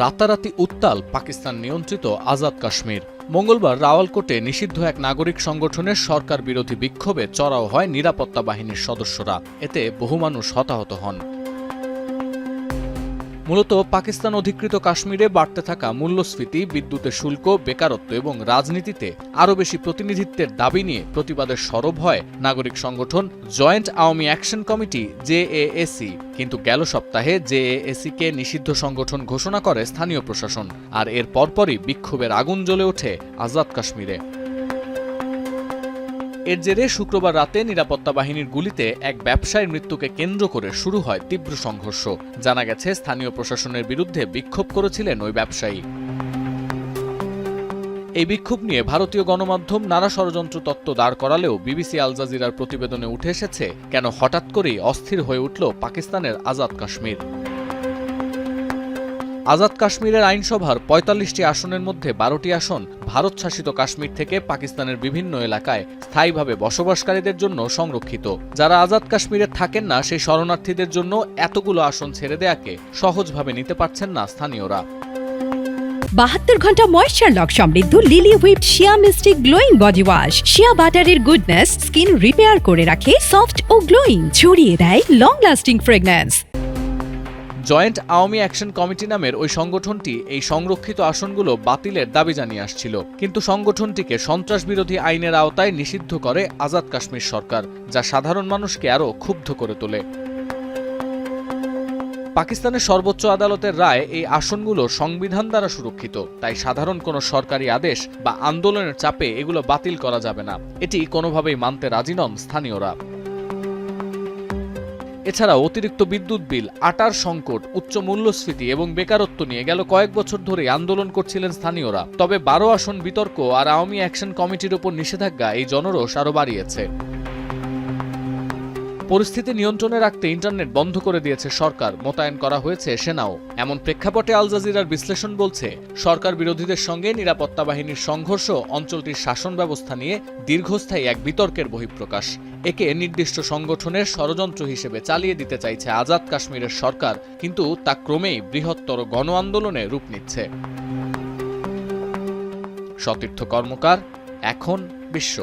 রাতারাতি উত্তাল পাকিস্তান নিয়ন্ত্রিত আজাদ কাশ্মীর। মঙ্গলবার রাওয়ালকোটে নিষিদ্ধ এক নাগরিক সংগঠনের সরকার বিরোধী বিক্ষোভে চড়াও হয় নিরাপত্তা বাহিনীর সদস্যরা। এতে বহু মানুষ হতাহত হন। মূলত পাকিস্তান অধিকৃত কাশ্মীরে বাড়তে থাকা মূল্যস্ফীতি, বিদ্যুতের শুল্ক, বেকারত্ব এবং রাজনীতিতে আরও বেশি প্রতিনিধিত্বের দাবি নিয়ে প্রতিবাদের সরব হয় নাগরিক সংগঠন joint Awami action committee JAAC. কিন্তু গেল সপ্তাহে জেএএসিকে নিষিদ্ধ সংগঠন ঘোষণা করে স্থানীয় প্রশাসন, আর এর পরপরই বিক্ষোভের আগুন জ্বলে ওঠে আজাদ কাশ্মীরে। এর জেরে শুক্রবার রাতে নিরাপত্তা বাহিনীর গুলিতে এক ব্যবসায়ীর মৃত্যুকে কেন্দ্র করে শুরু হয় তীব্র সংঘর্ষ। জানা গেছে, স্থানীয় প্রশাসনের বিরুদ্ধে বিক্ষোভ করেছিলেন ওই ব্যবসায়ী। এই বিক্ষোভ নিয়ে ভারতীয় গণমাধ্যম নানা ষড়যন্ত্র তত্ত্ব দাঁড় করালেও বিবিসি আল জাজিরার প্রতিবেদনে উঠে এসেছে কেন হঠাৎ করেই অস্থির হয়ে উঠল পাকিস্তানের আজাদ কাশ্মীর। আজাদ কাশ্মীরের আইনসভার ৪৫টি আসনের মধ্যে ১২টি আসন ভারত শাসিত কাশ্মীর থেকে পাকিস্তানের বিভিন্ন এলাকায় স্থায়ীভাবে বসবাসকারীদের জন্য সংরক্ষিত। যারা আজাদ কাশ্মীরে থাকেন না, সেই শরণার্থীদের জন্য এতগুলো আসন ছেড়ে দেয়াকে সহজভাবে নিতে পারছেন না স্থানীয়রা। ৭২ ঘন্টা ময়েশ্চার লক সমৃদ্ধ Lily whip shea mystic glowing body wash. Shea বাটারের গুডনেস স্কিন রিপেয়ার করে রাখে সফট ও গ্লোয়িং, ছড়িয়ে দেয় long lasting fragrance. Joint Awami action committee নামের ওই সংগঠনটি এই সংরক্ষিত আসনগুলো বাতিলের দাবি জানিয়ে আসছিল, কিন্তু সংগঠনটিকে সন্ত্রাস বিরোধী আইনের আওতায় নিষিদ্ধ করে আজাদ কাশ্মীর সরকার, যা সাধারণ মানুষকে আরও ক্ষুব্ধ করে তোলে। পাকিস্তানের সর্বোচ্চ আদালতের রায় এই আসনগুলো সংবিধান দ্বারা সুরক্ষিত, তাই সাধারণ কোনো সরকারি আদেশ বা আন্দোলনের চাপে এগুলো বাতিল করা যাবে না। এটি কোনোভাবেই মানতে রাজি নন স্থানীয়রা। এছাড়া অতিরিক্ত বিদ্যুৎ বিল, আটার সংকট, উচ্চ মূল্যস্ফীতি এবং বেকারত্ব নিয়ে গেল কয়েক বছর ধরে আন্দোলন করছিলেন স্থানীয়রা। তবে ১২ আসন বিতর্ক আর আওয়ামী অ্যাকশন কমিটির উপর নিষেধাজ্ঞা এই জনরোষ আরও বাড়িয়েছে। পরিস্থিতি নিয়ন্ত্রণে রাখতে ইন্টারনেট বন্ধ করে দিয়েছে সরকার, মোতায়েন করা হয়েছে সেনাও। এমন প্রেক্ষাপটে আল জাজিরার বিশ্লেষণ বলছে, সরকার বিরোধীদের সঙ্গে নিরাপত্তা বাহিনীর সংঘর্ষ অঞ্চলটির শাসন ব্যবস্থা নিয়ে দীর্ঘস্থায়ী এক বিতর্কের বহিঃপ্রকাশ। একে নির্দিষ্ট সংগঠনের ষড়যন্ত্র হিসেবে চালিয়ে দিতে চাইছে আজাদ কাশ্মীরের সরকার, কিন্তু তা ক্রমেই বৃহত্তর গণ আন্দোলনে রূপ নিচ্ছে। সতীর্থ কর্মকার, এখন বিশ্ব।